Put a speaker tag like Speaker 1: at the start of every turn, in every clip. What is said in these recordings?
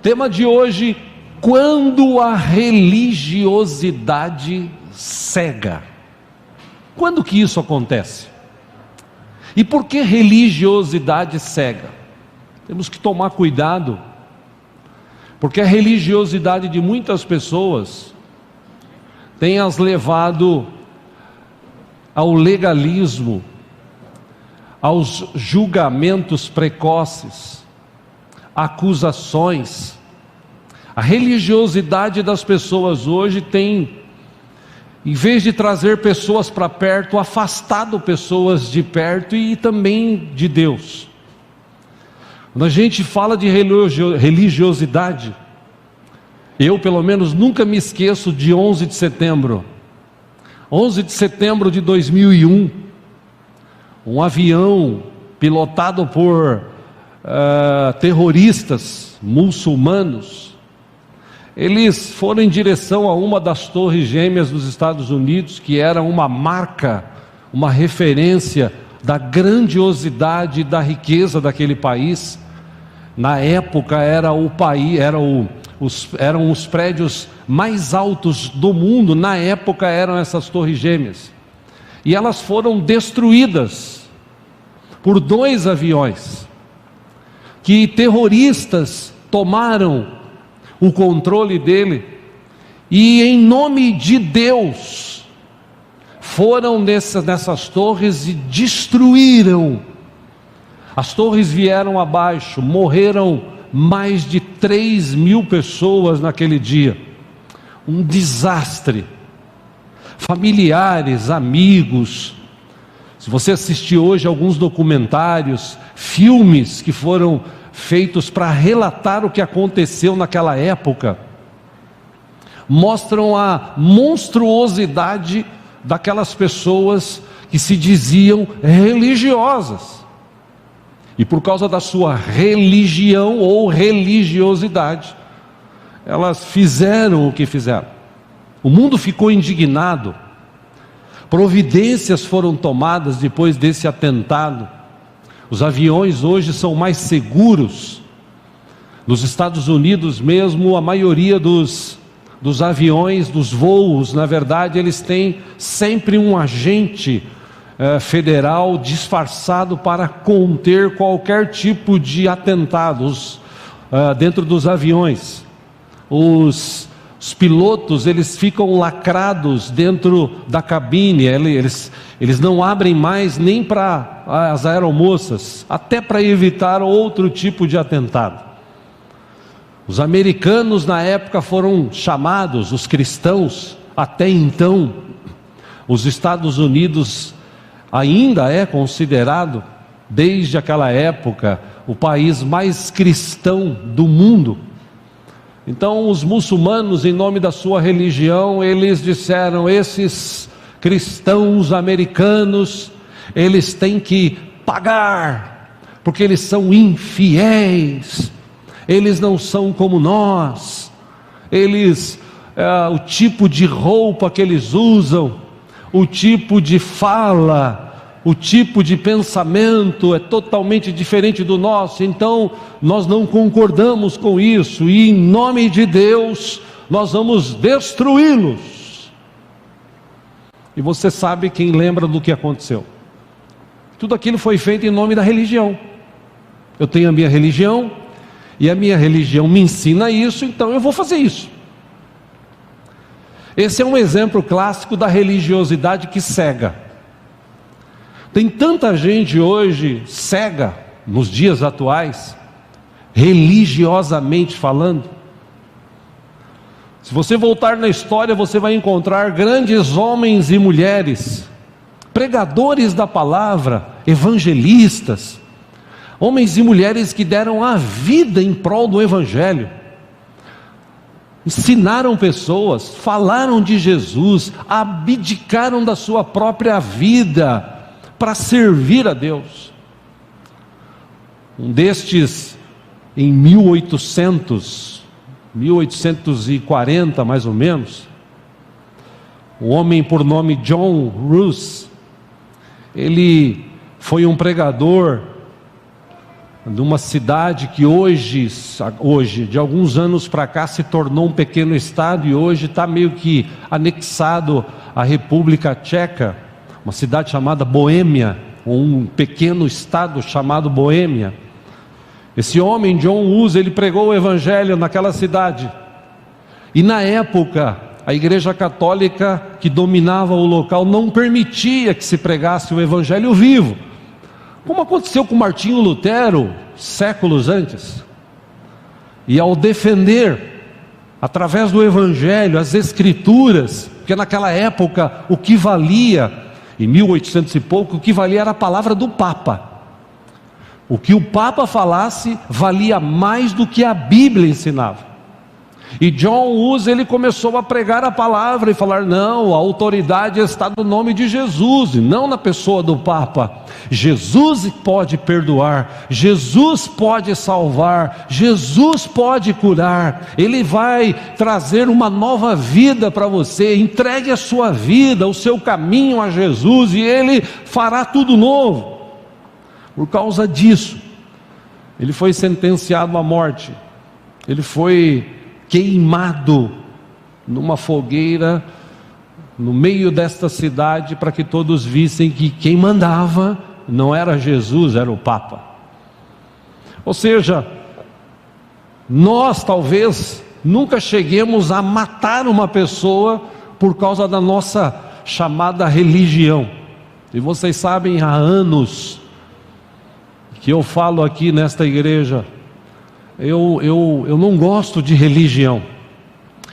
Speaker 1: Tema de hoje: quando a religiosidade cega. Quando que isso acontece? E por que religiosidade cega? Temos que tomar cuidado, porque a religiosidade de muitas pessoas tem as levado ao legalismo, aos julgamentos precoces, acusações. A religiosidade das pessoas hoje tem, em vez de trazer pessoas para perto, afastado pessoas de perto e também de Deus. Quando a gente fala de religiosidade, eu pelo menos nunca me esqueço de 11 de setembro. 11 de setembro de 2001, um avião pilotado por terroristas muçulmanos, eles foram em direção a uma das torres gêmeas dos Estados Unidos, que era uma marca, uma referência da grandiosidade e da riqueza daquele país. Na época eram os prédios mais altos do mundo. Na época eram essas torres gêmeas, e elas foram destruídas por 2 aviões, que terroristas tomaram o controle dele, e em nome de Deus foram nessas torres e destruíram. As torres vieram abaixo, morreram mais de 3.000 pessoas naquele dia. Um desastre. Familiares, amigos. Se você assistir hoje alguns documentários, filmes que foram feitos para relatar o que aconteceu naquela época, mostram a monstruosidade daquelas pessoas que se diziam religiosas, e por causa da sua religião ou religiosidade, elas fizeram o que fizeram. O mundo ficou indignado. Providências foram tomadas depois desse atentado. Os aviões hoje são mais seguros. Nos Estados Unidos mesmo, a maioria dos aviões, dos voos, na verdade, eles têm sempre um agente federal disfarçado para conter qualquer tipo de atentados dentro dos aviões. Os pilotos, eles ficam lacrados dentro da cabine, eles não abrem mais nem para as aeromoças, até para evitar outro tipo de atentado. Os americanos na época foram chamados, os cristãos, até então. Os Estados Unidos ainda é considerado, desde aquela época, o país mais cristão do mundo. Então os muçulmanos, em nome da sua religião, eles disseram: esses cristãos americanos, eles têm que pagar, porque eles são infiéis, eles não são como nós, o tipo de roupa que eles usam, o tipo de fala, o tipo de pensamento é totalmente diferente do nosso, então nós não concordamos com isso, e em nome de Deus nós vamos destruí-los. E você sabe, quem lembra do que aconteceu? Tudo aquilo foi feito em nome da religião. Eu tenho a minha religião, e a minha religião me ensina isso, então eu vou fazer isso. Esse é um exemplo clássico da religiosidade que cega. Tem tanta gente hoje cega, nos dias atuais, religiosamente falando. Se você voltar na história, você vai encontrar grandes homens e mulheres, pregadores da palavra, evangelistas, homens e mulheres que deram a vida em prol do evangelho, ensinaram pessoas, falaram de Jesus, abdicaram da sua própria vida para servir a Deus. Um destes, em 1840 mais ou menos, um homem por nome John Rus, ele foi um pregador numa cidade que hoje, de alguns anos para cá, se tornou um pequeno estado e hoje está meio que anexado à República Tcheca, uma cidade chamada Boêmia, um pequeno estado chamado Boêmia. Esse homem, John Hus, ele pregou o evangelho naquela cidade, e na época, a igreja católica que dominava o local não permitia que se pregasse o evangelho vivo, como aconteceu com Martinho Lutero, séculos antes. E ao defender, através do evangelho, as escrituras, porque naquela época o que valia, em 1800 e pouco, o que valia era a palavra do Papa. O que o Papa falasse valia mais do que a Bíblia ensinava. E John Hus, ele começou a pregar a palavra e falar: não, a autoridade está no nome de Jesus e não na pessoa do Papa. Jesus pode perdoar, Jesus pode salvar, Jesus pode curar, Ele vai trazer uma nova vida para você. Entregue a sua vida, o seu caminho a Jesus e Ele fará tudo novo. Por causa disso, ele foi sentenciado à morte, ele foi queimado numa fogueira no meio desta cidade, para que todos vissem que quem mandava não era Jesus, era o Papa. Ou seja, nós talvez nunca cheguemos a matar uma pessoa por causa da nossa chamada religião. E vocês sabem, há anos que eu falo aqui nesta igreja, eu não gosto de religião,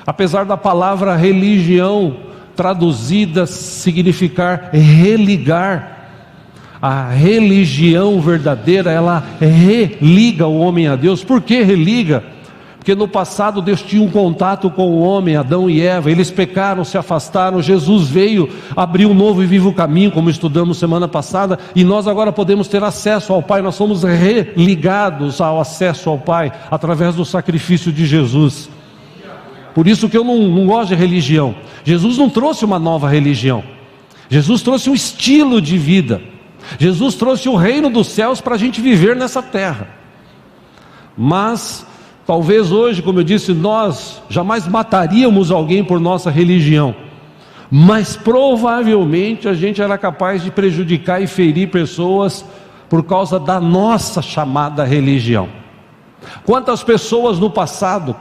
Speaker 1: apesar da palavra religião traduzida significar religar. A religião verdadeira, ela religa o homem a Deus. Por que religa? Porque no passado Deus tinha um contato com o homem, Adão e Eva, eles pecaram, se afastaram, Jesus veio, abriu um novo e vivo caminho, como estudamos semana passada, e nós agora podemos ter acesso ao Pai, nós somos religados ao acesso ao Pai, através do sacrifício de Jesus. Por isso que eu não gosto de religião. Jesus não trouxe uma nova religião, Jesus trouxe um estilo de vida, Jesus trouxe o reino dos céus para a gente viver nessa terra. Mas talvez hoje, como eu disse, nós jamais mataríamos alguém por nossa religião, mas provavelmente a gente era capaz de prejudicar e ferir pessoas por causa da nossa chamada religião. Quantas pessoas no passado,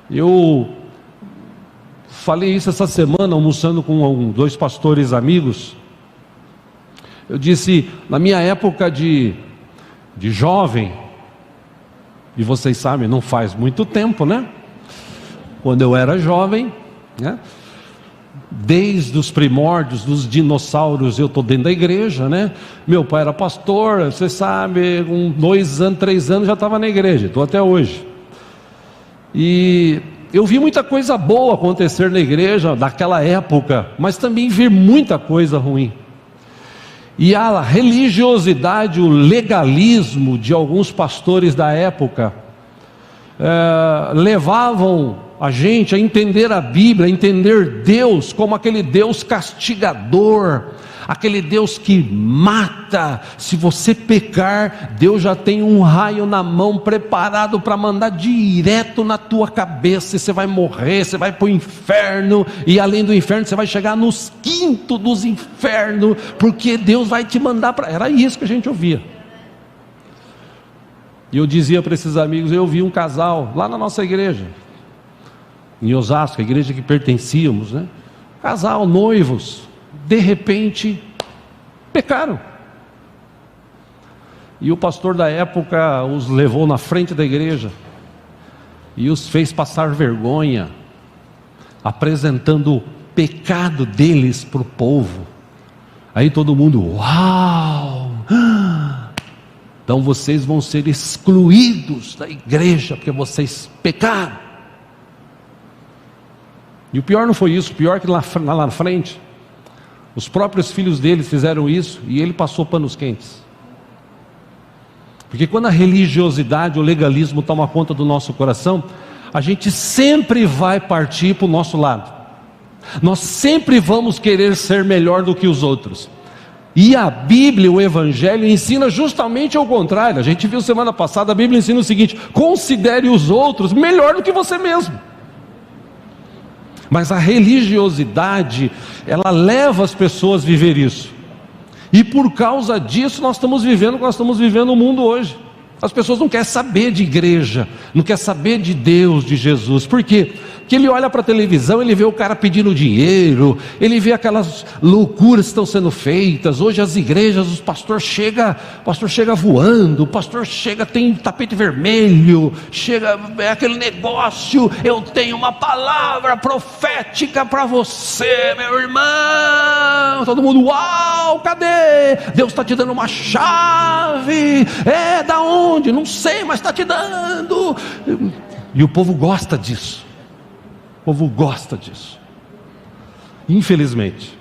Speaker 1: eu falei isso essa semana, almoçando com dois pastores amigos. Eu disse, na minha época de jovem, e vocês sabem, não faz muito tempo, né? Quando eu era jovem, né? Desde os primórdios dos dinossauros, eu estou dentro da igreja, né? Meu pai era pastor, você sabe, com 2 anos, 3 anos já estava na igreja, estou até hoje. E eu vi muita coisa boa acontecer na igreja daquela época, mas também vi muita coisa ruim. E a religiosidade, o legalismo de alguns pastores da época levavam a gente a entender a Bíblia, a entender Deus como aquele Deus castigador, aquele Deus que mata. Se você pecar, Deus já tem um raio na mão preparado para mandar direto na tua cabeça, e você vai morrer, você vai para o inferno, e além do inferno você vai chegar nos quintos dos infernos, porque Deus vai te mandar para... Era isso que a gente ouvia. E eu dizia para esses amigos, eu vi um casal lá na nossa igreja, em Osasco, a igreja que pertencíamos, né? Casal, noivos, de repente pecaram, e o pastor da época os levou na frente da igreja e os fez passar vergonha, apresentando o pecado deles para o povo. Aí todo mundo, uau, então vocês vão ser excluídos da igreja porque vocês pecaram. E o pior não foi isso, o pior é que lá na frente os próprios filhos deles fizeram isso, e ele passou panos quentes. Porque quando a religiosidade, o legalismo toma conta do nosso coração, a gente sempre vai partir para o nosso lado. Nós sempre vamos querer ser melhor do que os outros. E a Bíblia, o Evangelho, ensina justamente ao contrário. A gente viu semana passada, a Bíblia ensina o seguinte: considere os outros melhor do que você mesmo. Mas a religiosidade, ela leva as pessoas a viver isso. E por causa disso nós estamos vivendo o que nós estamos vivendo no mundo hoje. As pessoas não querem saber de igreja, não querem saber de Deus, de Jesus. Por quê? Porque ele olha para a televisão, ele vê o cara pedindo dinheiro, ele vê aquelas loucuras que estão sendo feitas. Hoje as igrejas, o pastor chega voando, o pastor chega, tem tapete vermelho, chega, é aquele negócio: eu tenho uma palavra profética para você, meu irmão. Todo mundo: uau, cadê? Deus está te dando uma chave. Da onde? Não sei, mas está te dando. E o povo gosta disso. O povo gosta disso, infelizmente.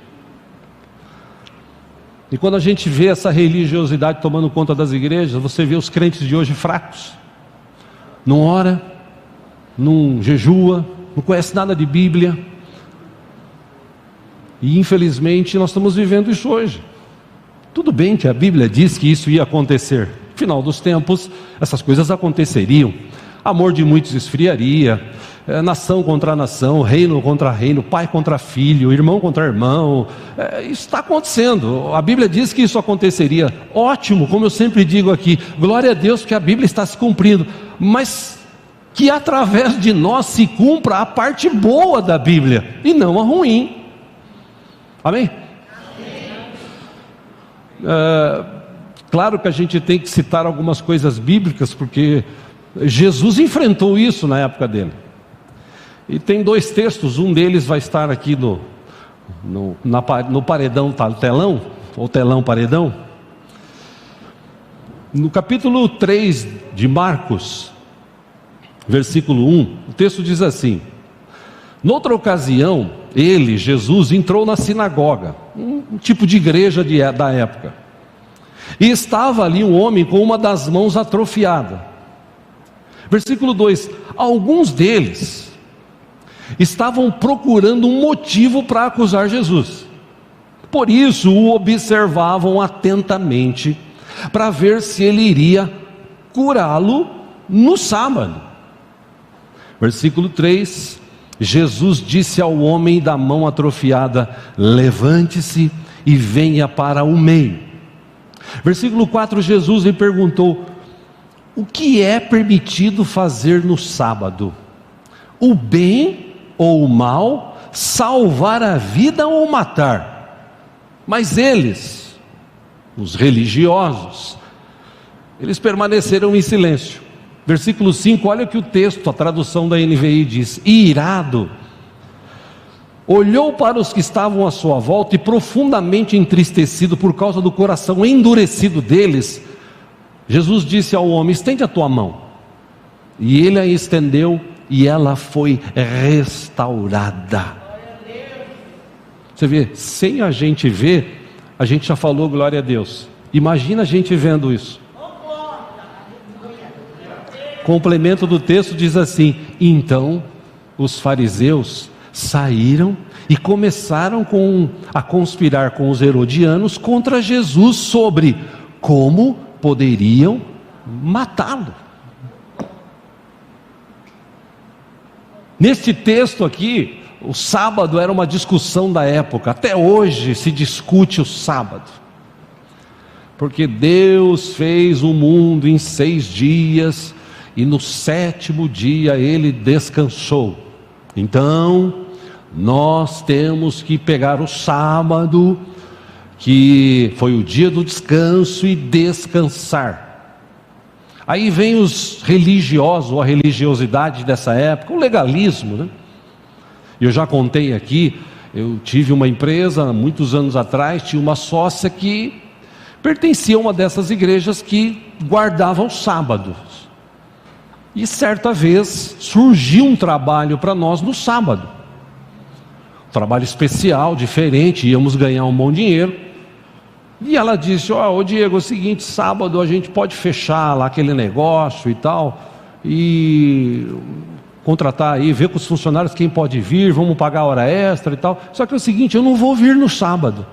Speaker 1: E quando a gente vê essa religiosidade tomando conta das igrejas, você vê os crentes de hoje fracos. Não ora, não jejua, não conhece nada de Bíblia. E infelizmente nós estamos vivendo isso hoje. Tudo bem que a Bíblia diz que isso ia acontecer. No final dos tempos, essas coisas aconteceriam. Amor de muitos esfriaria, nação contra nação, reino contra reino, pai contra filho, irmão contra irmão. Isso está acontecendo. A Bíblia diz que isso aconteceria. Ótimo, como eu sempre digo aqui, glória a Deus que a Bíblia está se cumprindo, mas que através de nós se cumpra a parte boa da Bíblia e não a ruim. Amém? Claro que a gente tem que citar algumas coisas bíblicas, porque Jesus enfrentou isso na época dele. E tem dois textos, um deles vai estar aqui no paredão, telão, ou telão paredão. No capítulo 3 de Marcos, versículo 1, o texto diz assim: noutra ocasião, ele, Jesus, entrou na sinagoga, um tipo de igreja da época, e estava ali um homem com uma das mãos atrofiada. Versículo 2: alguns deles estavam procurando um motivo para acusar Jesus, por isso o observavam atentamente, para ver se ele iria curá-lo no sábado. Versículo 3: Jesus disse ao homem da mão atrofiada: levante-se e venha para o meio. Versículo 4: Jesus lhe perguntou: o que é permitido fazer no sábado? O bem ou o mal? Salvar a vida ou matar? Mas eles, os religiosos, eles permaneceram em silêncio. Versículo 5, olha o que o texto, a tradução da NVI diz: e irado, olhou para os que estavam à sua volta e profundamente entristecido por causa do coração endurecido deles, Jesus disse ao homem: estende a tua mão. E ele a estendeu e ela foi restaurada. Você vê, sem a gente ver, a gente já falou glória a Deus. Imagina a gente vendo isso. Complemento do texto diz assim: então os fariseus saíram e começaram a conspirar com os herodianos contra Jesus sobre como poderiam matá-lo. Neste texto aqui, o sábado era uma discussão da época. Até hoje se discute o sábado, porque Deus fez o mundo em 6 dias e no 7º dia ele descansou. Então nós temos que pegar o sábado, que foi o dia do descanso, e descansar. Aí vem os religiosos, ou a religiosidade dessa época, o legalismo, né? Eu já contei aqui, eu tive uma empresa, muitos anos atrás, tinha uma sócia que pertencia a uma dessas igrejas que guardava os sábados. E certa vez surgiu um trabalho para nós no sábado, um trabalho especial, diferente, íamos ganhar um bom dinheiro. E ela disse: ô Diego, é o seguinte, sábado a gente pode fechar lá aquele negócio e tal, e contratar aí, ver com os funcionários quem pode vir, vamos pagar hora extra e tal. Só que é o seguinte, eu não vou vir no sábado.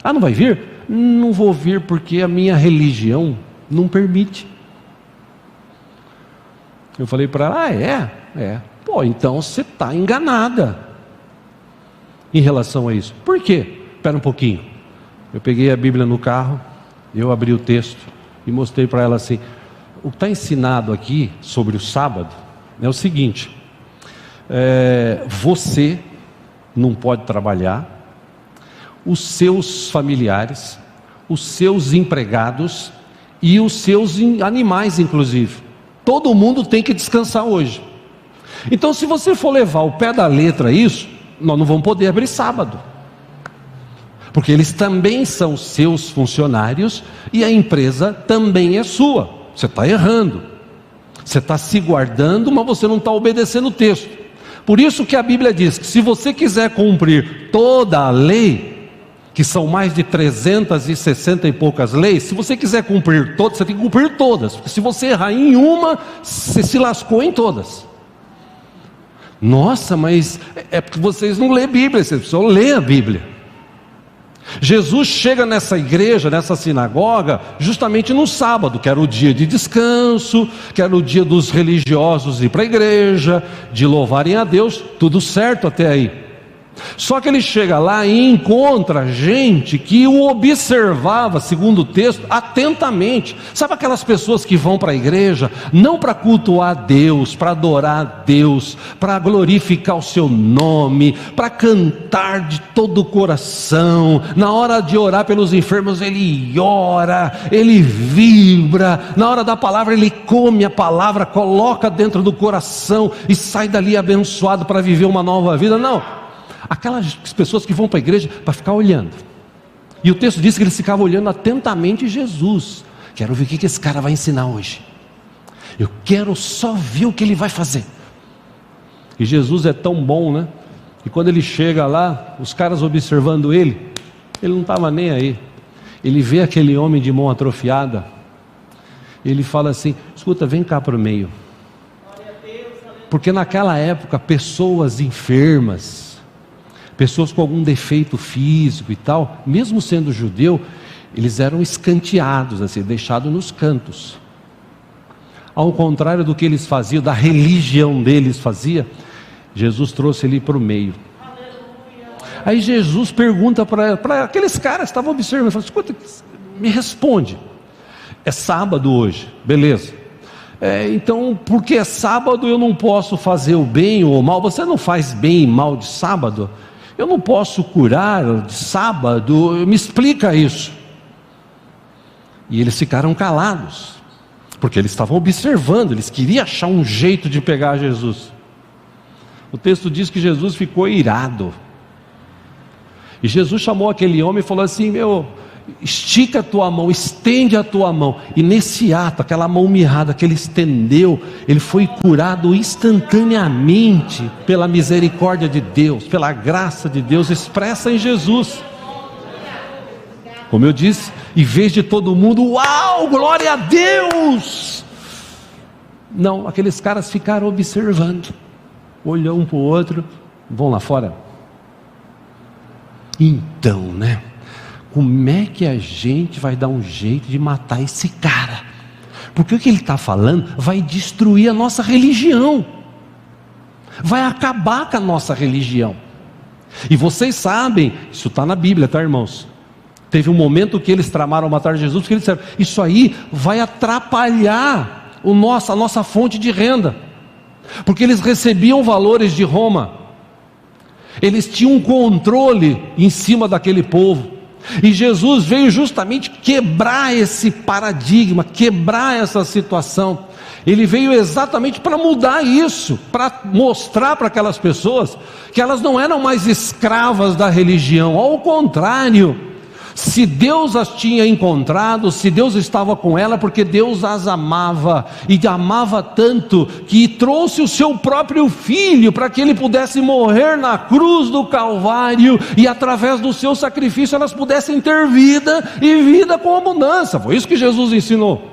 Speaker 1: Ah, não vai vir? Não vou vir porque a minha religião não permite. Eu falei para ela, é. Pô, então você está enganada em relação a isso. Por quê? Espera um pouquinho. Eu peguei a Bíblia no carro, eu abri o texto e mostrei para ela assim, o que está ensinado aqui sobre o sábado é o seguinte, você não pode trabalhar, os seus familiares, os seus empregados e os seus animais inclusive, todo mundo tem que descansar hoje. Então se você for levar ao pé da letra isso, nós não vamos poder abrir sábado, porque eles também são seus funcionários e a empresa também é sua. Você está errando, você está se guardando, mas você não está obedecendo o texto. Por isso que a Bíblia diz que se você quiser cumprir toda a lei, que são mais de 360 e poucas leis, se você quiser cumprir todas, você tem que cumprir todas, porque se você errar em uma, você se lascou em todas. Nossa, mas é porque vocês não lêem Bíblia, vocês precisam ler a Bíblia. Jesus chega nessa igreja, nessa sinagoga, justamente no sábado, que era o dia de descanso, que era o dia dos religiosos ir para a igreja, de louvarem a Deus, tudo certo até aí. Só que ele chega lá e encontra gente que o observava, segundo o texto, atentamente. Sabe aquelas pessoas que vão para a igreja, não para cultuar a Deus, para adorar a Deus, para glorificar o seu nome, para cantar de todo o coração, na hora de orar pelos enfermos ele ora, ele vibra, na hora da palavra ele come a palavra, coloca dentro do coração e sai dali abençoado para viver uma nova vida. Não, aquelas pessoas que vão para a igreja para ficar olhando, e o texto diz que eles ficavam olhando atentamente Jesus. Quero ver o que esse cara vai ensinar hoje, eu quero só ver o que ele vai fazer. E Jesus é tão bom, né? E quando ele chega lá, os caras observando ele não estava nem aí. Ele vê aquele homem de mão atrofiada, ele fala assim, escuta, vem cá para o meio. Porque naquela época pessoas enfermas, pessoas com algum defeito físico e tal, mesmo sendo judeu, eles eram escanteados, assim, deixados nos cantos. Ao contrário do que eles faziam, da religião deles fazia, Jesus trouxe ele para o meio. Aí Jesus pergunta para aqueles caras que estavam observando, fala, escuta, me responde, é sábado hoje, beleza? Então, porque é sábado eu não posso fazer o bem ou o mal? Você não faz bem e mal de sábado? Eu não posso curar de sábado? Me explica isso. E eles ficaram calados, porque eles estavam observando, eles queriam achar um jeito de pegar Jesus. O texto diz que Jesus ficou irado, e Jesus chamou aquele homem e falou assim, estica a tua mão, estende a tua mão. E nesse ato, aquela mão mirrada que ele estendeu, ele foi curado instantaneamente pela misericórdia de Deus, pela graça de Deus expressa em Jesus. Como eu disse, em vez de todo mundo, uau, glória a Deus! Não, aqueles caras ficaram observando, olham um para o outro, vão lá fora. Então, né? Como é que a gente vai dar um jeito de matar esse cara? Porque o que ele está falando vai destruir a nossa religião, vai acabar com a nossa religião. E vocês sabem, isso está na Bíblia, tá, irmãos? Teve um momento que eles tramaram matar Jesus, porque eles disseram, isso aí vai atrapalhar a nossa fonte de renda, porque eles recebiam valores de Roma, eles tinham um controle em cima daquele povo, e Jesus veio justamente quebrar esse paradigma, quebrar essa situação. Ele veio exatamente para mudar isso, para mostrar para aquelas pessoas que elas não eram mais escravas da religião, ao contrário, se Deus as tinha encontrado, se Deus estava com ela, porque Deus as amava, e amava tanto, que trouxe o seu próprio filho, para que ele pudesse morrer na cruz do Calvário, e através do seu sacrifício elas pudessem ter vida, e vida com abundância. Foi isso que Jesus ensinou.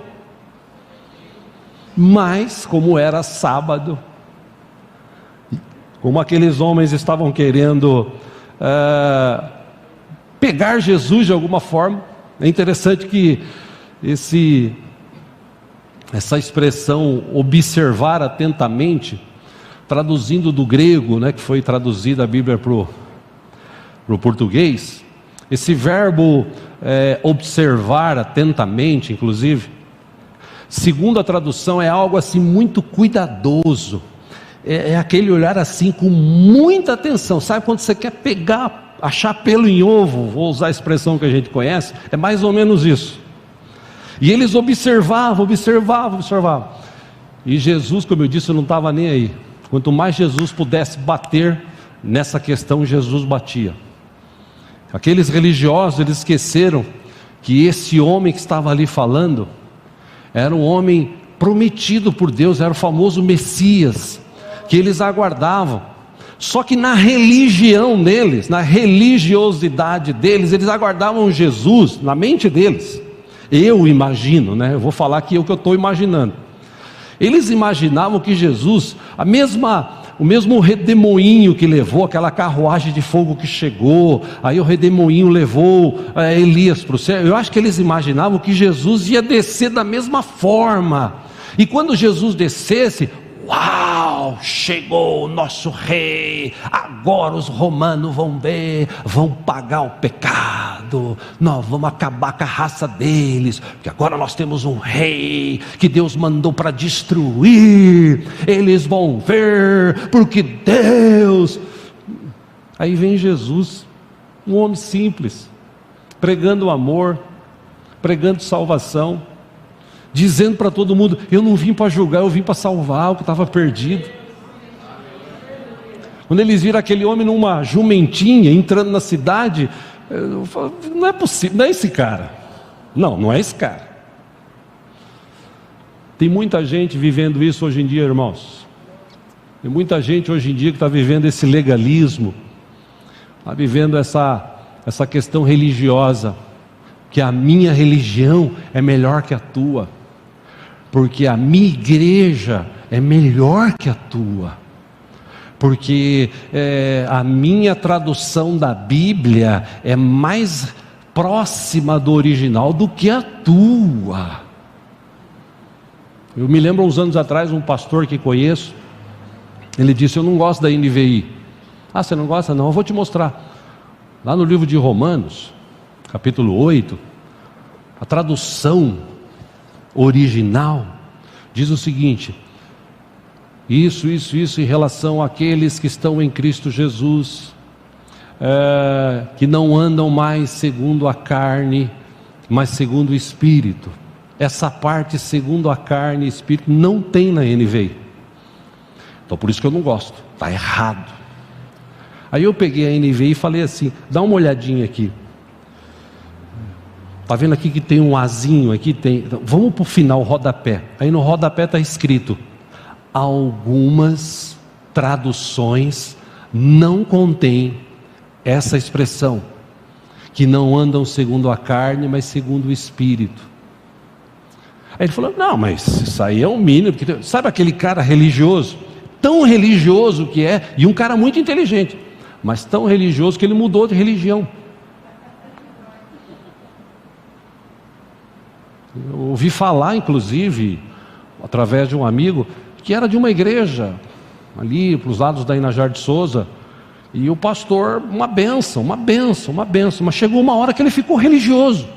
Speaker 1: Mas, como era sábado, como aqueles homens estavam querendo pegar Jesus de alguma forma. É interessante que essa expressão observar atentamente, traduzindo do grego, né, que foi traduzida a Bíblia para o português, esse verbo observar atentamente, inclusive, segundo a tradução, é algo assim muito cuidadoso, é aquele olhar assim com muita atenção. Sabe quando você quer pegar, achar pelo em ovo, vou usar a expressão que a gente conhece, é mais ou menos isso. E eles observavam, e Jesus, como eu disse, não estava nem aí. Quanto mais Jesus pudesse bater nessa questão, Jesus batia. Aqueles religiosos, eles esqueceram que esse homem que estava ali falando era um homem prometido por Deus, era o famoso Messias, que eles aguardavam. Só que na religião deles, na religiosidade deles, eles aguardavam Jesus na mente deles. Eu imagino, né? Eu vou falar aqui o que eu estou imaginando. Eles imaginavam que Jesus, o mesmo redemoinho que levou, aquela carruagem de fogo que chegou, aí o redemoinho levou Elias para o céu. Eu acho que eles imaginavam que Jesus ia descer da mesma forma. E quando Jesus descesse, uau, chegou o nosso rei, agora os romanos vão ver, vão pagar o pecado, nós vamos acabar com a raça deles, porque agora nós temos um rei, que Deus mandou para destruir, eles vão ver, porque Deus... Aí vem Jesus, um homem simples, pregando o amor, pregando salvação, dizendo para todo mundo: eu não vim para julgar, eu vim para salvar o que estava perdido. Quando eles viram aquele homem numa jumentinha entrando na cidade, eu falo, não é possível, não é esse cara. Não é esse cara. Tem muita gente vivendo isso hoje em dia, irmãos. Tem muita gente hoje em dia que está vivendo esse legalismo, está vivendo essa questão religiosa, que a minha religião é melhor que a tua, porque a minha igreja é melhor que a tua, porque a minha tradução da Bíblia é mais próxima do original do que a tua. Eu me lembro uns anos atrás, um pastor que conheço, ele disse: eu não gosto da NVI. Ah, você não gosta? Não, eu vou te mostrar. Lá no livro de Romanos, capítulo 8, a tradução original diz o seguinte: isso em relação àqueles que estão em Cristo Jesus, que não andam mais segundo a carne, mas segundo o Espírito. Essa parte segundo a carne e Espírito não tem na NVI. Então por isso que eu não gosto, está errado. Aí eu peguei a NVI e falei assim: dá uma olhadinha aqui. Está vendo aqui que tem um azinho aqui? Então, vamos para o final, o rodapé. Aí no rodapé está escrito: algumas traduções não contêm essa expressão, que não andam segundo a carne, mas segundo o Espírito. Aí ele falou: não, mas isso aí é um mínimo. Porque, sabe aquele cara religioso? Tão religioso que é, e um cara muito inteligente, mas tão religioso que ele mudou de religião. Eu ouvi falar, inclusive, através de um amigo, que era de uma igreja, ali para os lados da Inajar de Souza, e o pastor, uma bênção, mas chegou uma hora que ele ficou religioso.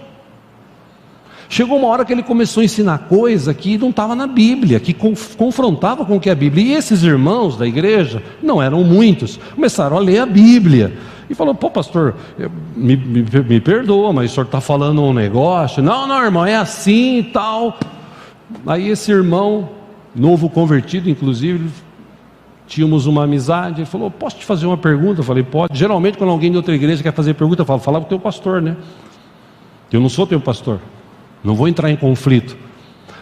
Speaker 1: Chegou uma hora que ele começou a ensinar coisa que não estava na Bíblia, que confrontava com o que é a Bíblia. E esses irmãos da igreja, não eram muitos, começaram a ler a Bíblia. E falou: pô, pastor, me perdoa, mas o senhor está falando um negócio. Não, irmão, é assim e tal. Aí esse irmão, novo convertido, inclusive, tínhamos uma amizade. Ele falou: posso te fazer uma pergunta? Eu falei: pode. Geralmente quando alguém de outra igreja quer fazer pergunta, eu falo: fala para o teu pastor, né? Eu não sou teu pastor, não vou entrar em conflito.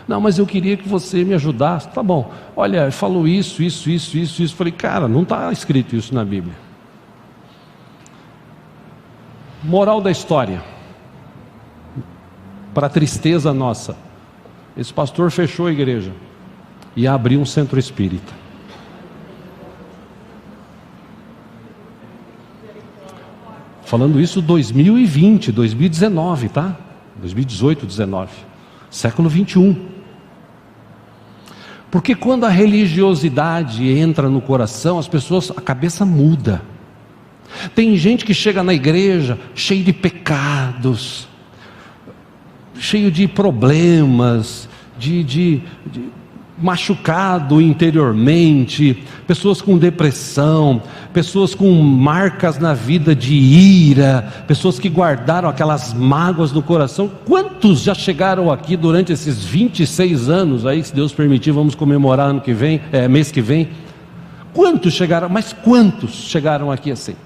Speaker 1: Não, mas eu queria que você me ajudasse. Tá bom, olha, falou isso. Falei: cara, não está escrito isso na Bíblia. Moral da história, para tristeza nossa, esse pastor fechou a igreja e abriu um centro espírita. Falando isso 2020, 2019, tá? 2018, 19, século 21. Porque quando a religiosidade entra no coração, a cabeça muda. Tem gente que chega na igreja cheio de pecados, cheio de problemas, de machucado interiormente, pessoas com depressão, pessoas com marcas na vida de ira, pessoas que guardaram aquelas mágoas no coração. Quantos já chegaram aqui durante esses 26 anos aí, se Deus permitir, vamos comemorar ano que vem, mês que vem? Quantos chegaram? Mas quantos chegaram aqui assim?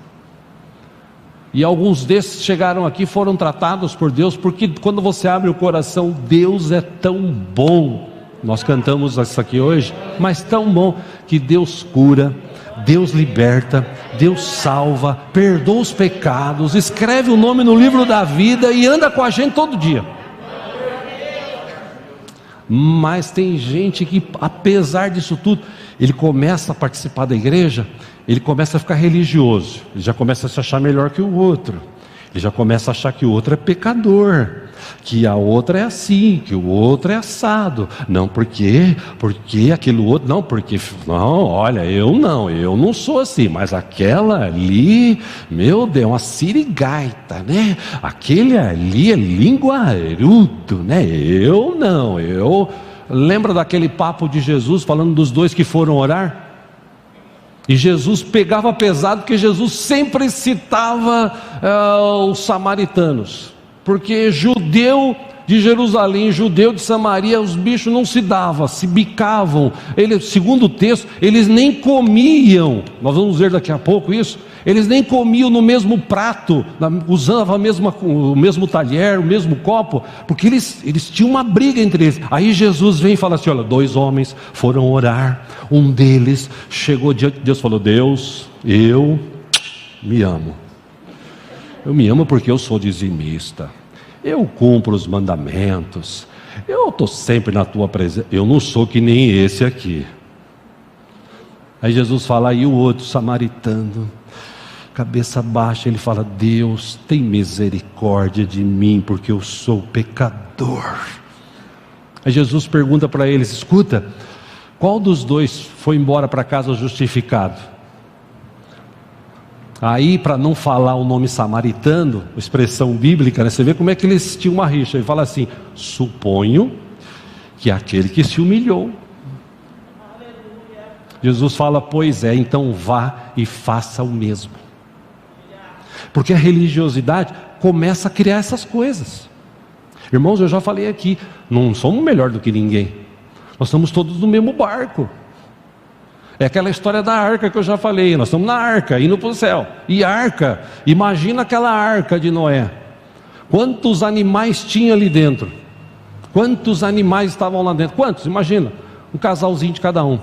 Speaker 1: E alguns desses chegaram aqui, foram tratados por Deus, porque quando você abre o coração, Deus é tão bom. Nós cantamos isso aqui hoje, mas tão bom que Deus cura, Deus liberta, Deus salva, perdoa os pecados, escreve o nome no livro da vida e anda com a gente todo dia. Mas tem gente que, apesar disso tudo, ele começa a participar da igreja, ele começa a ficar religioso, ele já começa a se achar melhor que o outro, ele já começa a achar que o outro é pecador, que a outra é assim, que o outro é assado. Não, porque aquele outro, não, olha, eu não sou assim, mas aquela ali, meu Deus, uma sirigaita, né? Aquele ali é linguarudo, né? Eu não, lembra daquele papo de Jesus falando dos dois que foram orar? E Jesus pegava pesado, porque Jesus sempre citava os samaritanos, porque judeu de Jerusalém, judeu de Samaria, os bichos não se davam, se bicavam. Segundo o texto, eles nem comiam, nós vamos ver daqui a pouco isso, eles nem comiam no mesmo prato, usavam o mesmo talher, o mesmo copo, porque eles tinham uma briga entre eles. Aí Jesus vem e fala assim: olha, 2 homens foram orar, um deles chegou diante de Deus e falou: Deus, eu me amo. Eu me amo porque eu sou dizimista, eu cumpro os mandamentos, eu estou sempre na tua presença, eu não sou que nem esse aqui. Aí Jesus fala, e o outro samaritano, cabeça baixa, ele fala: Deus, tem misericórdia de mim, porque eu sou pecador. Aí Jesus pergunta para eles: escuta, qual dos dois foi embora para casa justificado? Aí, para não falar o nome samaritano, expressão bíblica, né, você vê como é que eles tinham uma rixa. Ele fala assim: suponho que aquele que se humilhou. Jesus fala: pois é, então vá e faça o mesmo. Porque a religiosidade começa a criar essas coisas. Irmãos, eu já falei aqui, não somos melhor do que ninguém, nós estamos todos no mesmo barco. É aquela história da arca que eu já falei, nós estamos na arca, indo para o céu. E arca, imagina aquela arca de Noé, quantos animais tinha ali dentro? Quantos animais estavam lá dentro? Quantos? Imagina, um casalzinho de cada um.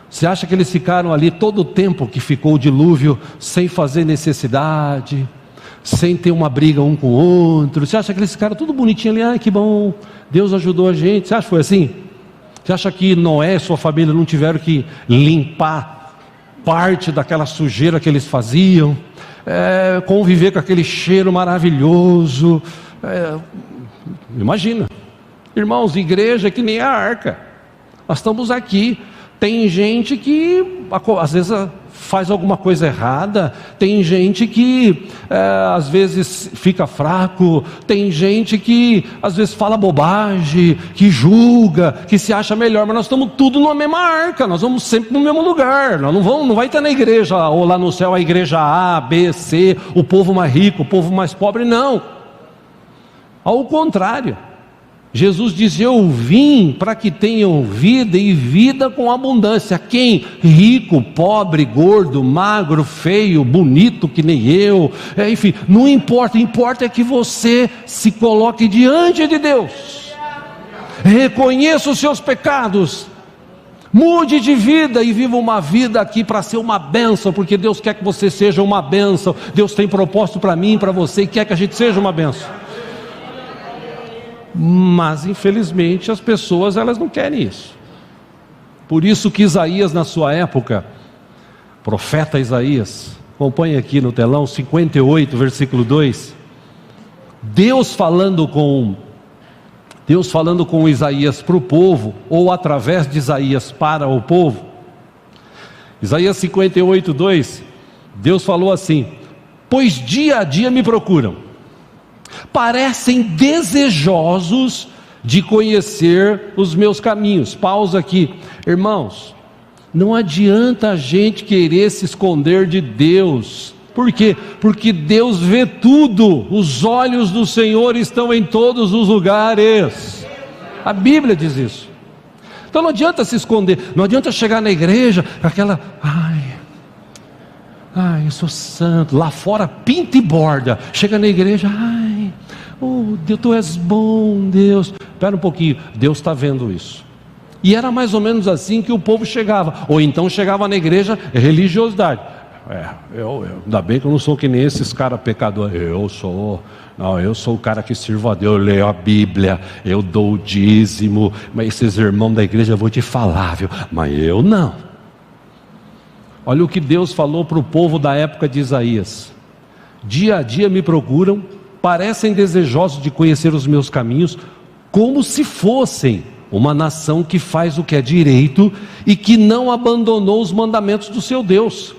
Speaker 1: Você acha que eles ficaram ali todo o tempo que ficou o dilúvio, sem fazer necessidade, sem ter uma briga um com o outro? Você acha que eles ficaram tudo bonitinho ali? Ai, que bom, Deus ajudou a gente. Você acha que foi assim? Você acha que Noé e sua família não tiveram que limpar parte daquela sujeira que eles faziam, conviver com aquele cheiro maravilhoso? Imagina, irmãos, igreja é que nem a arca. Nós estamos aqui. Tem gente que às vezes faz alguma coisa errada, tem gente que às vezes fica fraco, tem gente que às vezes fala bobagem, que julga, que se acha melhor, mas nós estamos tudo na mesma arca, nós vamos sempre no mesmo lugar. Nós não vai ter na igreja, ou lá no céu a igreja A, B, C, o povo mais rico, o povo mais pobre, não. Ao contrário, Jesus diz: eu vim para que tenham vida e vida com abundância. Quem? Rico, pobre, gordo, magro, feio, bonito que nem eu, enfim, não importa, importa é que você se coloque diante de Deus, reconheça os seus pecados, mude de vida e viva uma vida aqui para ser uma bênção, porque Deus quer que você seja uma bênção. Deus tem propósito para mim e para você, e quer que a gente seja uma bênção. Mas infelizmente as pessoas, elas não querem isso. Por isso que Isaías, na sua época, profeta Isaías, Acompanhe aqui no telão, 58, versículo 2. Deus falando com Isaías para o povo, ou através de Isaías para o povo. Isaías 58, 2. Deus falou assim: pois dia a dia me procuram, parecem desejosos de conhecer os meus caminhos. Pausa aqui, irmãos. Não adianta a gente querer se esconder de Deus. Por quê? Porque Deus vê tudo. Os olhos do Senhor estão em todos os lugares. A Bíblia diz isso. Então não adianta se esconder. Não adianta chegar na igreja com aquela... Ai, eu sou santo. Lá fora pinta e borda. Chega na igreja... oh Deus, tu és bom, Deus. Espera um pouquinho. Deus está vendo isso. E era mais ou menos assim que o povo chegava. Ou então chegava na igreja, religiosidade. Ainda bem que eu não sou que nem esses caras pecadores. Eu sou o cara que sirvo a Deus, eu leio a Bíblia, eu dou o dízimo. Mas esses irmãos da igreja eu vou te falar, viu? Mas eu não. Olha o que Deus falou para o povo da época de Isaías: dia a dia me procuram, parecem desejosos de conhecer os meus caminhos, como se fossem uma nação que faz o que é direito e que não abandonou os mandamentos do seu Deus.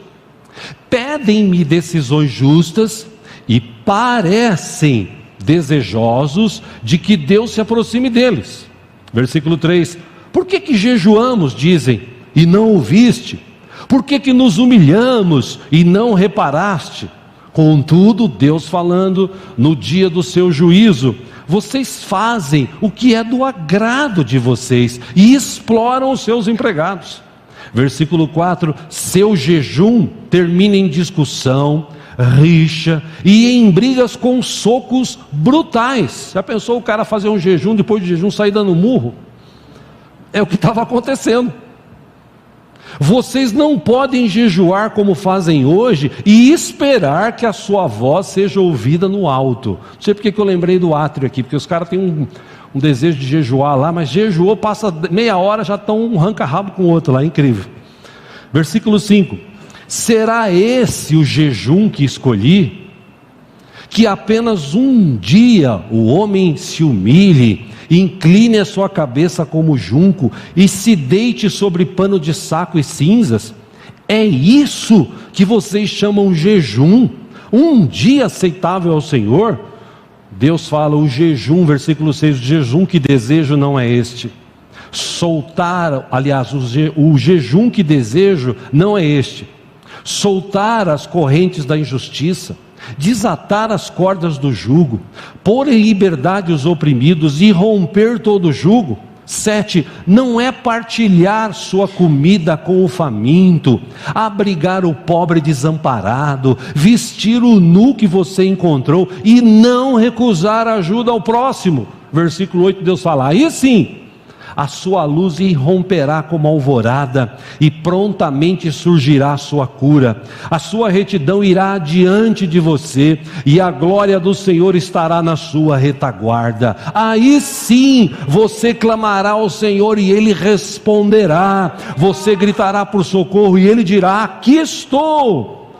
Speaker 1: Pedem-me decisões justas e parecem desejosos de que Deus se aproxime deles. Versículo 3: por que jejuamos, dizem, e não ouviste? Por que nos humilhamos e não reparaste? Contudo, Deus falando, no dia do seu juízo, vocês fazem o que é do agrado de vocês e exploram os seus empregados. Versículo 4: seu jejum termina em discussão, rixa e em brigas com socos brutais. Já pensou o cara fazer um jejum, depois de jejum sair dando murro? É o que estava acontecendo. Vocês não podem jejuar como fazem hoje e esperar que a sua voz seja ouvida no alto. Não sei porque que eu lembrei do átrio aqui, porque os caras têm um desejo de jejuar lá, mas jejuou, passa meia hora, já estão um ranca-rabo com o outro lá, incrível. Versículo 5: será esse o jejum que escolhi? Que apenas um dia o homem se humilhe, incline a sua cabeça como junco e se deite sobre pano de saco e cinzas? É isso que vocês chamam jejum? Um dia aceitável ao Senhor? Deus fala, o jejum, versículo 6, o jejum que desejo não é este. O jejum que desejo não é este: soltar as correntes da injustiça, desatar as cordas do jugo, pôr em liberdade os oprimidos e romper todo o jugo. 7, não é partilhar sua comida com o faminto, abrigar o pobre desamparado, vestir o nu que você encontrou e não recusar ajuda ao próximo. Versículo 8, Deus fala, aí sim, a sua luz irromperá como alvorada, e prontamente surgirá a sua cura. A sua retidão irá adiante de você, e a glória do Senhor estará na sua retaguarda. Aí sim, você clamará ao Senhor e Ele responderá. Você gritará por socorro e Ele dirá, aqui estou.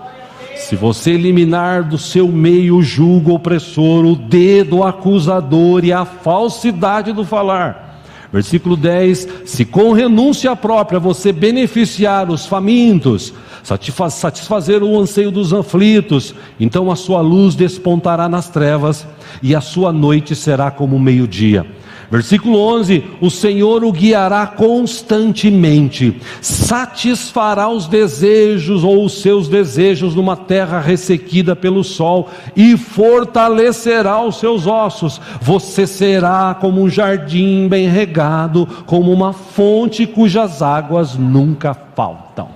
Speaker 1: Se você eliminar do seu meio o jugo opressor, o dedo acusador e a falsidade do falar. Versículo 10, se com renúncia própria você beneficiar os famintos, satisfazer o anseio dos aflitos, então a sua luz despontará nas trevas e a sua noite será como o meio-dia. Versículo 11, o Senhor o guiará constantemente, satisfará os desejos ou os seus desejos numa terra ressequida pelo sol e fortalecerá os seus ossos. Você será como um jardim bem regado, como uma fonte cujas águas nunca faltam.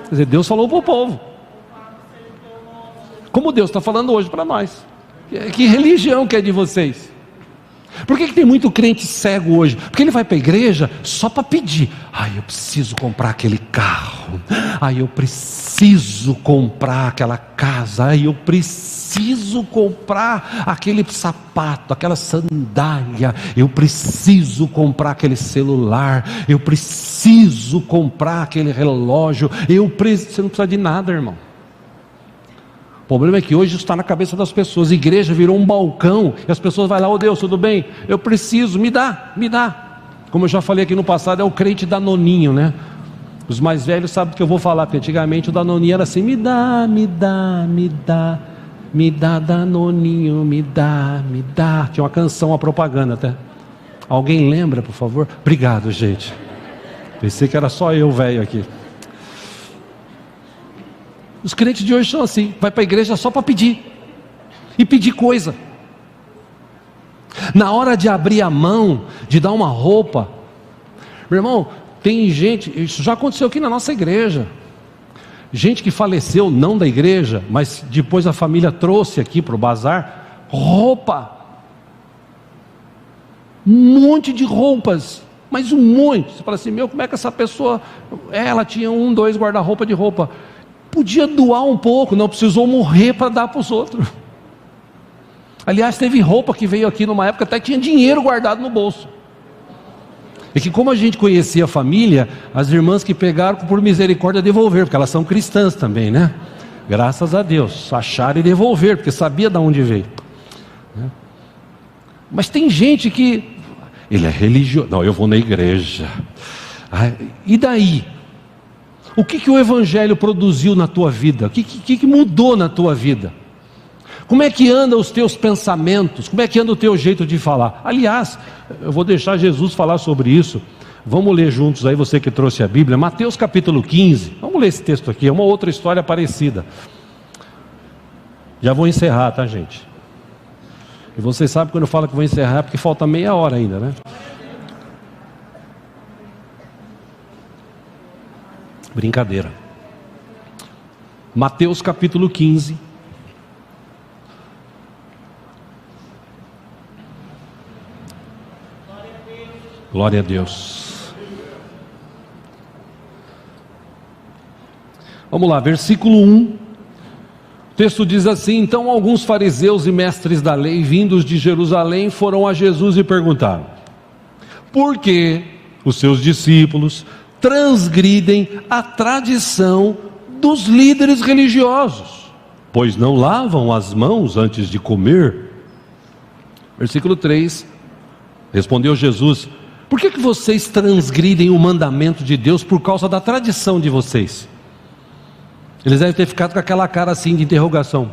Speaker 1: Quer dizer, Deus falou para o povo, como Deus está falando hoje para nós. Que religião que é de vocês? Por que tem muito crente cego hoje? Porque ele vai para a igreja só para pedir. Eu preciso comprar aquele carro. Eu preciso comprar aquela casa. Eu preciso comprar aquele sapato, aquela sandália. Eu preciso comprar aquele celular. Eu preciso comprar aquele relógio. Você não precisa de nada, irmão. O problema é que hoje isso está na cabeça das pessoas. A igreja virou um balcão e as pessoas vão lá: Deus, tudo bem? Eu preciso, me dá. Como eu já falei aqui no passado, é o crente danoninho, né? Os mais velhos sabem do que eu vou falar, porque antigamente o danoninho era assim: me dá danoninho, me dá. Tinha uma canção, uma propaganda até. Alguém lembra, por favor? Obrigado, gente. Pensei que era só eu, velho, aqui. Os crentes de hoje são assim, vai para a igreja só para pedir, e pedir coisa. Na hora de abrir a mão, de dar uma roupa, meu irmão, tem gente, isso já aconteceu aqui na nossa igreja, gente que faleceu, não da igreja, mas depois a família trouxe aqui para o bazar, roupa, um monte de roupas, mas um monte. Você fala assim: como é que essa pessoa, ela tinha 1, 2 guarda-roupa de roupa. Podia doar um pouco, não precisou morrer para dar para os outros. Aliás, teve roupa que veio aqui numa época até que tinha dinheiro guardado no bolso. E que, como a gente conhecia a família, as irmãs que pegaram, por misericórdia, devolver, porque elas são cristãs também, né? Graças a Deus, acharam e devolver, porque sabia de onde veio. Mas tem gente que, ele é religioso, não, eu vou na igreja. E daí? O que o Evangelho produziu na tua vida? O que mudou na tua vida? Como é que andam os teus pensamentos? Como é que anda o teu jeito de falar? Aliás, eu vou deixar Jesus falar sobre isso. Vamos ler juntos aí, você que trouxe a Bíblia, Mateus capítulo 15. Vamos ler esse texto aqui, é uma outra história parecida. Já vou encerrar, tá, gente? E vocês sabem quando eu falo que vou encerrar, é porque falta meia hora ainda, né? Brincadeira. Mateus capítulo 15. Glória a Deus. Vamos lá, versículo 1. O texto diz assim: então alguns fariseus e mestres da lei, vindos de Jerusalém, foram a Jesus e perguntaram: por que os seus discípulos transgridem a tradição dos líderes religiosos, pois não lavam as mãos antes de comer? Versículo 3, respondeu Jesus: por que vocês transgridem o mandamento de Deus por causa da tradição de vocês? Eles devem ter ficado com aquela cara assim de interrogação.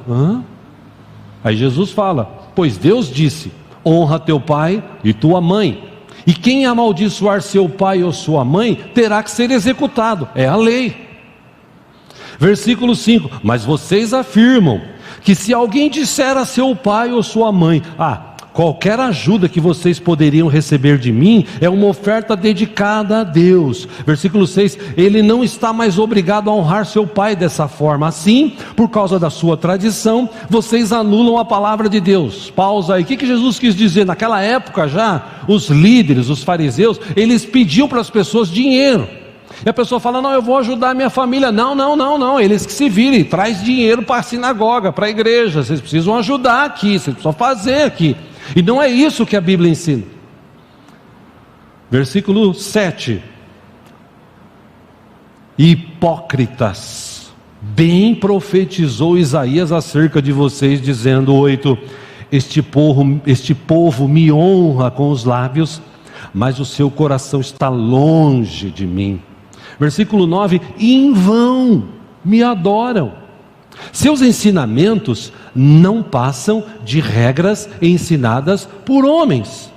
Speaker 1: Aí Jesus fala: pois Deus disse: honra teu pai e tua mãe, e quem amaldiçoar seu pai ou sua mãe terá que ser executado, é a lei. Versículo 5, mas vocês afirmam que se alguém disser a seu pai ou sua mãe: qualquer ajuda que vocês poderiam receber de mim é uma oferta dedicada a Deus. Versículo 6, ele não está mais obrigado a honrar seu pai dessa forma. Assim, por causa da sua tradição, vocês anulam a palavra de Deus. Pausa aí, o que Jesus quis dizer? Naquela época já, os líderes, os fariseus, eles pediam para as pessoas dinheiro. E a pessoa fala: não, eu vou ajudar a minha família. Não, eles que se virem, traz dinheiro para a sinagoga, para a igreja, vocês precisam ajudar aqui, vocês precisam fazer aqui. E não é isso que a Bíblia ensina. Versículo 7. Hipócritas, bem profetizou Isaías acerca de vocês, dizendo: 8, este povo me honra com os lábios, mas o seu coração está longe de mim. Versículo 9, em vão me adoram. Seus ensinamentos não passam de regras ensinadas por homens.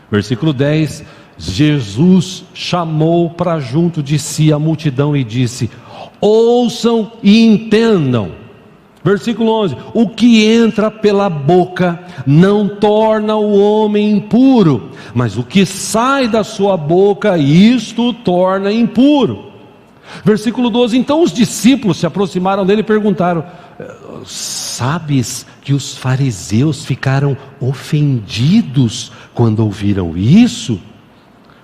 Speaker 1: Versículo 10, Jesus chamou para junto de si a multidão e disse: ouçam e entendam. Versículo 11, o que entra pela boca não torna o homem impuro, mas o que sai da sua boca, isto o torna impuro. Versículo 12, então os discípulos se aproximaram dele e perguntaram: sabes que os fariseus ficaram ofendidos
Speaker 2: Quando ouviram isso,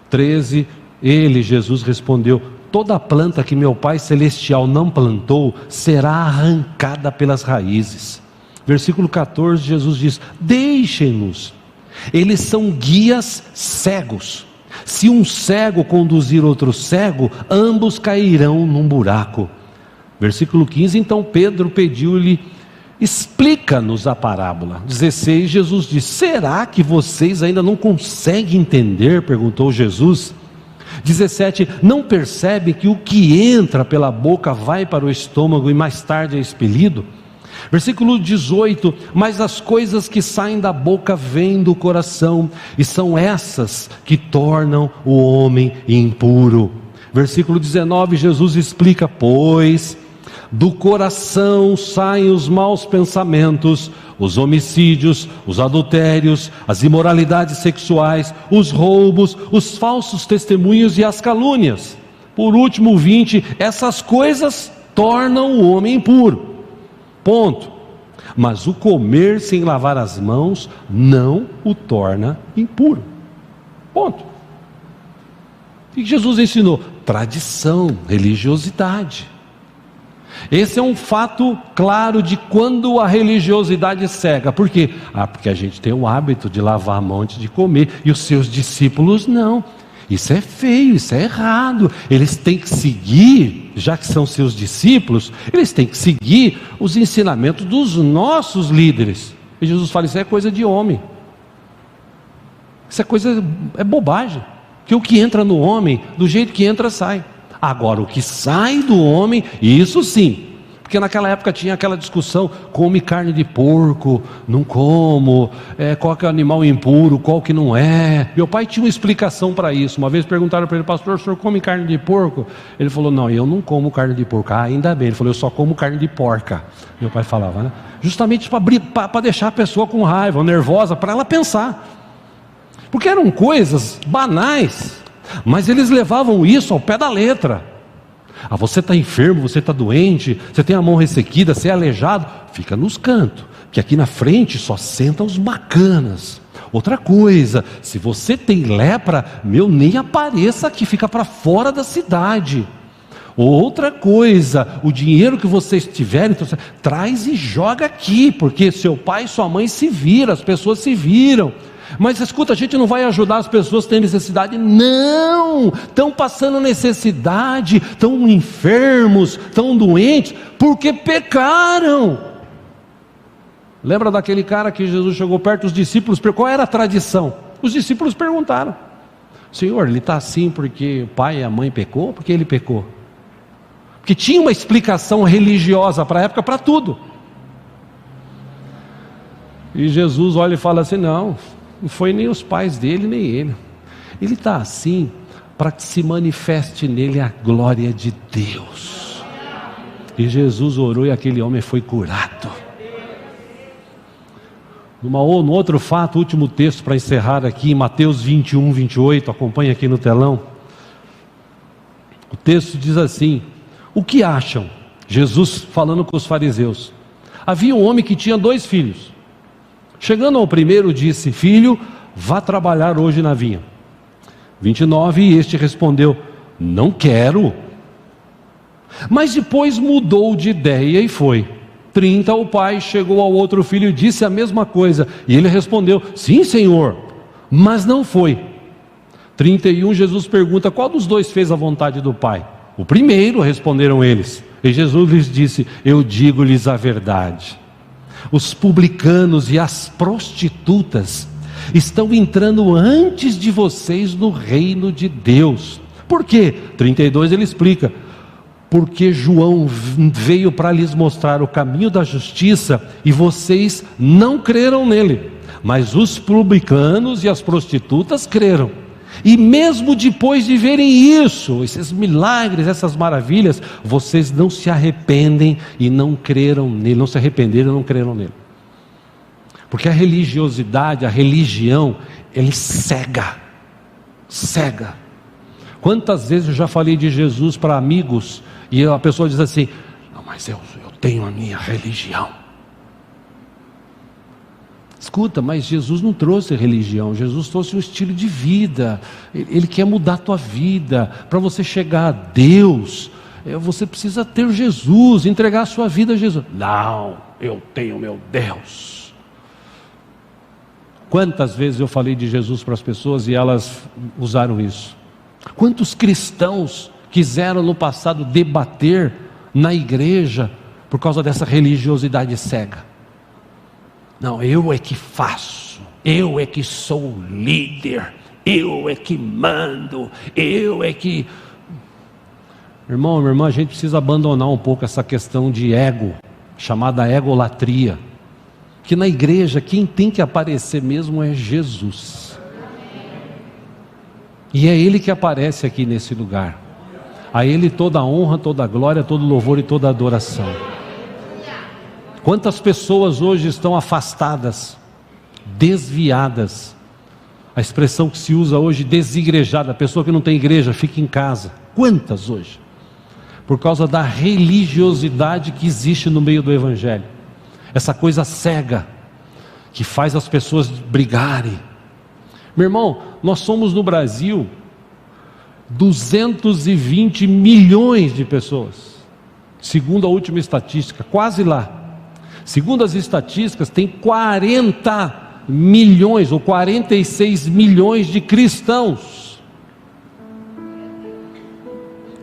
Speaker 2: 13, Jesus respondeu: toda planta que meu Pai Celestial não plantou será arrancada pelas raízes. Versículo 14, Jesus diz: deixem-nos, eles são guias cegos. Se um cego conduzir outro cego, ambos cairão num buraco. Versículo 15, então Pedro pediu-lhe: explica-nos a parábola. 16, Jesus disse: será que vocês ainda não conseguem entender? Perguntou Jesus. 17, não percebe que o que entra pela boca vai para o estômago e mais tarde é expelido? Versículo 18, mas as coisas que saem da boca vêm do coração, e são essas que tornam o homem impuro. Versículo 19, Jesus explica: pois do coração saem os maus pensamentos, os homicídios, os adultérios, as imoralidades sexuais, os roubos, os falsos testemunhos e as calúnias. Por último, 20, essas coisas tornam o homem impuro. Ponto. Mas o comer sem lavar as mãos não o torna impuro. Ponto. O que Jesus ensinou? Tradição, religiosidade. Esse é um fato claro de quando a religiosidade cega. Por quê? Porque a gente tem o hábito de lavar a mão antes de comer, e os seus discípulos não. Isso é feio, isso é errado. Eles têm que seguir, já que são seus discípulos, eles têm que seguir os ensinamentos dos nossos líderes. E Jesus fala: isso é coisa de homem. Isso é bobagem. Porque o que entra no homem, do jeito que entra, sai. Agora, o que sai do homem, isso sim. Porque naquela época tinha aquela discussão: come carne de porco, não como, qual que é o animal impuro, qual que não é. Meu pai tinha uma explicação para isso. Uma vez perguntaram para ele: pastor, o senhor come carne de porco? Ele falou: não, eu não como carne de porco. Ah, ainda bem. Ele falou: eu só como carne de porca. Meu pai falava, né? Justamente para deixar a pessoa com raiva, nervosa, para ela pensar. Porque eram coisas banais, mas eles levavam isso ao pé da letra. Você está enfermo, você está doente, você tem a mão ressequida, você é aleijado, fica nos cantos, que aqui na frente só sentam os bacanas. Outra coisa, se você tem lepra, nem apareça aqui, fica para fora da cidade. Outra coisa, o dinheiro que vocês tiverem, então, traz e joga aqui, porque seu pai e sua mãe se viram, as pessoas se viram. Mas escuta, a gente não vai ajudar as pessoas que têm necessidade. Não, estão passando necessidade, estão enfermos, estão doentes, porque pecaram. Lembra daquele cara que Jesus chegou perto dos discípulos? Qual era a tradição? Os discípulos perguntaram: Senhor, ele está assim porque o pai e a mãe pecou? Porque ele pecou? Porque tinha uma explicação religiosa para a época, para tudo. E Jesus olha e fala assim: não foi nem os pais dele, nem ele. Ele está assim para que se manifeste nele a glória de Deus. E Jesus orou e aquele homem foi curado. No outro fato, último texto para encerrar aqui, em Mateus 21, 28, acompanha aqui no telão. O texto diz assim: o que acham? Jesus falando com os fariseus. Havia um homem que tinha 2 filhos. Chegando ao primeiro, disse: filho, vá trabalhar hoje na vinha. 29, e este respondeu: não quero. Mas depois mudou de ideia e foi. 30, o pai chegou ao outro filho e disse a mesma coisa, e ele respondeu: sim, senhor, mas não foi. 31, Jesus pergunta: qual dos 2 fez a vontade do pai? O primeiro, responderam eles. E Jesus lhes disse: eu digo-lhes a verdade, os publicanos e as prostitutas estão entrando antes de vocês no reino de Deus. Por quê? 32, ele explica: porque João veio para lhes mostrar o caminho da justiça e vocês não creram nele, mas os publicanos e as prostitutas creram. E mesmo depois de verem isso, esses milagres, essas maravilhas, vocês não se arrependem e não creram nele, não se arrependeram e não creram nele. Porque a religiosidade, a religião, ele cega. Quantas vezes eu já falei de Jesus para amigos e a pessoa diz assim: não, mas eu tenho a minha religião. Escuta, mas Jesus não trouxe religião, Jesus trouxe um estilo de vida. Ele quer mudar a tua vida. Para você chegar a Deus, você precisa ter Jesus, entregar a sua vida a Jesus. Não, eu tenho meu Deus. Quantas vezes eu falei de Jesus para as pessoas e elas usaram isso? Quantos cristãos quiseram no passado debater na igreja por causa dessa religiosidade cega? Não, eu é que faço, eu é que sou líder, eu é que mando, eu é que... Irmão, minha irmã, a gente precisa abandonar um pouco essa questão de ego, chamada egolatria. Que na igreja quem tem que aparecer mesmo é Jesus. E é Ele que aparece aqui nesse lugar. A Ele toda a honra, toda a glória, todo louvor e toda a adoração. Quantas pessoas hoje estão afastadas, desviadas? A expressão que se usa hoje, desigrejada. A pessoa que não tem igreja, fica em casa. Quantas hoje? Por causa da religiosidade que existe no meio do Evangelho. Essa coisa cega, que faz as pessoas brigarem. Meu irmão, nós somos no Brasil 220 milhões de pessoas. Segundo a última estatística, quase lá. Segundo as estatísticas, tem 40 milhões ou 46 milhões de cristãos.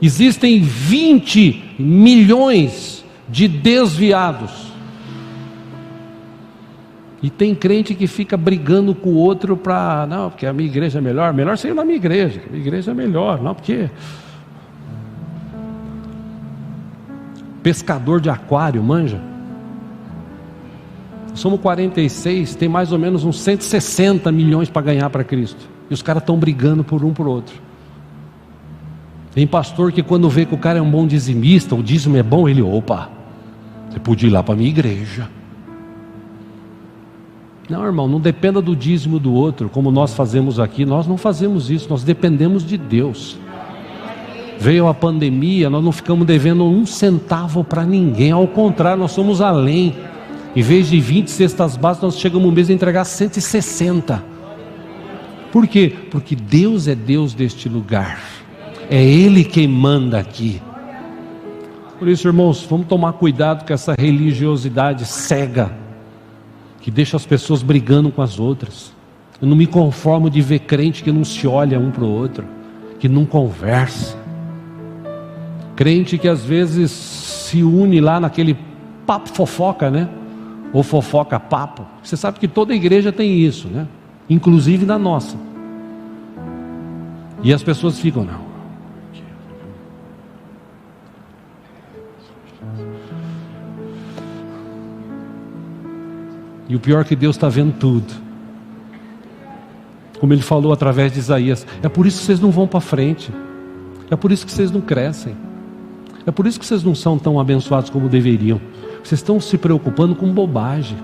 Speaker 2: Existem 20 milhões de desviados. E tem crente que fica brigando com o outro para... Não, porque a minha igreja é melhor. Melhor ser na minha igreja. A minha igreja é melhor. Não, porque... Pescador de aquário, manja? Somos 46, tem mais ou menos uns 160 milhões para ganhar para Cristo. E os caras estão brigando por um por outro. Tem pastor que quando vê que o cara é um bom dizimista, o dízimo é bom, ele, opa, você podia ir lá para a minha igreja. Não, irmão, não dependa do dízimo do outro, como nós fazemos aqui. Nós não fazemos isso, nós dependemos de Deus. Veio a pandemia, nós não ficamos devendo um centavo para ninguém. Ao contrário, nós somos além. Em vez de 20 cestas básicas, nós chegamos um mês a entregar 160. Por quê? Porque Deus é Deus deste lugar. É Ele quem manda aqui. Por isso, irmãos, vamos tomar cuidado com essa religiosidade cega, que deixa as pessoas brigando com as outras. Eu não me conformo de ver crente que não se olha um para o outro, que não conversa. Crente que às vezes se une lá naquele papo fofoca, né? Ou fofoca papo. Você sabe que toda igreja tem isso, né? Inclusive na nossa. E as pessoas ficam, não. E o pior é que Deus está vendo tudo. Como Ele falou através de Isaías. É por isso que vocês não vão para frente. É por isso que vocês não crescem. É por isso que vocês não são tão abençoados como deveriam. Vocês estão se preocupando com bobagem.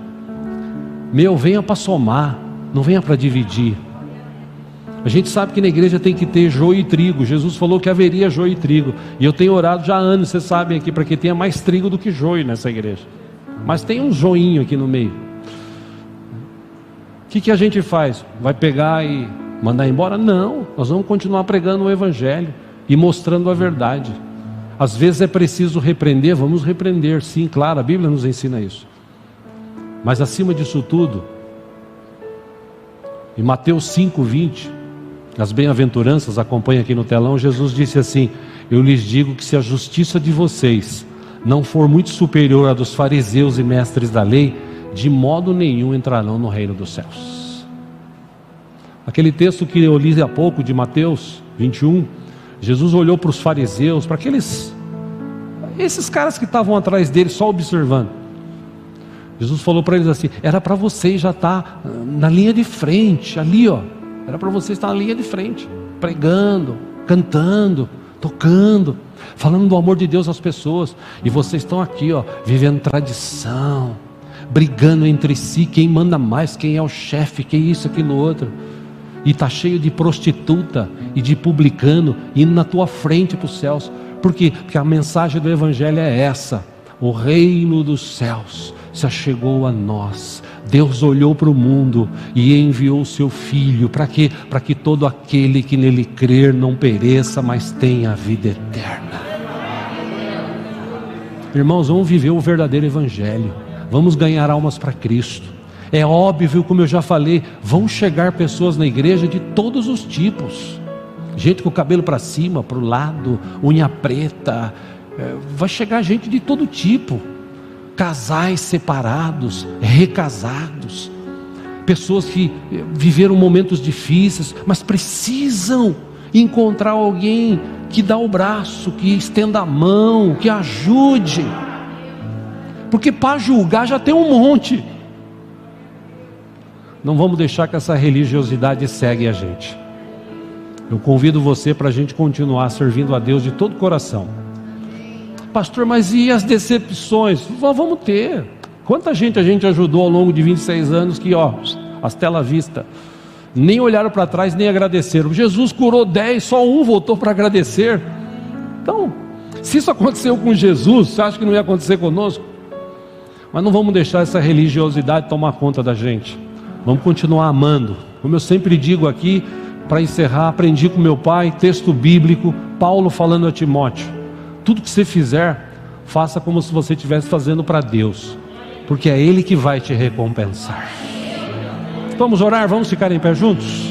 Speaker 2: Venha para somar, não venha para dividir. A gente sabe que na igreja tem que ter joio e trigo. Jesus falou que haveria joio e trigo. E eu tenho orado já há anos, vocês sabem aqui, para que tenha mais trigo do que joio nessa igreja. Mas tem um joinho aqui no meio. O que a gente faz? Vai pegar e mandar embora? Não, nós vamos continuar pregando o Evangelho e mostrando a verdade. Às vezes é preciso repreender, vamos repreender, sim, claro, a Bíblia nos ensina isso. Mas acima disso tudo, em Mateus 5:20, as bem-aventuranças, acompanha aqui no telão, Jesus disse assim: eu lhes digo que se a justiça de vocês não for muito superior à dos fariseus e mestres da lei, de modo nenhum entrarão no reino dos céus. Aquele texto que eu li há pouco de Mateus 21, Jesus olhou para os fariseus, para esses caras que estavam atrás dele só observando. Jesus falou para eles assim: era para vocês já estar na linha de frente, ali ó, era para vocês estar na linha de frente, pregando, cantando, tocando, falando do amor de Deus às pessoas, e vocês estão aqui ó, vivendo tradição, brigando entre si, quem manda mais, quem é o chefe, quem isso, aquilo, outro. E está cheio de prostituta e de publicano indo na tua frente para os céus. Por quê? Porque a mensagem do Evangelho é essa: o reino dos céus se achegou a nós. Deus olhou para o mundo e enviou o seu Filho. Para quê? Para que todo aquele que nele crer não pereça, mas tenha a vida eterna. Irmãos, vamos viver o verdadeiro evangelho. Vamos ganhar almas para Cristo. É óbvio, como eu já falei, vão chegar pessoas na igreja de todos os tipos. Gente com o cabelo para cima, para o lado, unha preta. Vai chegar gente de todo tipo. Casais separados, recasados. Pessoas que viveram momentos difíceis, mas precisam encontrar alguém que dá o braço, que estenda a mão, que ajude. Porque para julgar já tem um monte. Não vamos deixar que essa religiosidade segue a gente. Eu convido você para a gente continuar servindo a Deus de todo o coração. Pastor, mas e as decepções? Vamos ter. Quanta gente a gente ajudou ao longo de 26 anos que, as telas vista, nem olharam para trás, nem agradeceram. Jesus curou 10, só um voltou para agradecer. Então, se isso aconteceu com Jesus, você acha que não ia acontecer conosco? Mas não vamos deixar essa religiosidade tomar conta da gente. Vamos continuar amando. Como eu sempre digo aqui, para encerrar, aprendi com meu pai, texto bíblico, Paulo falando a Timóteo: tudo que você fizer, faça como se você estivesse fazendo para Deus, porque é Ele que vai te recompensar. Vamos orar, vamos ficar em pé juntos?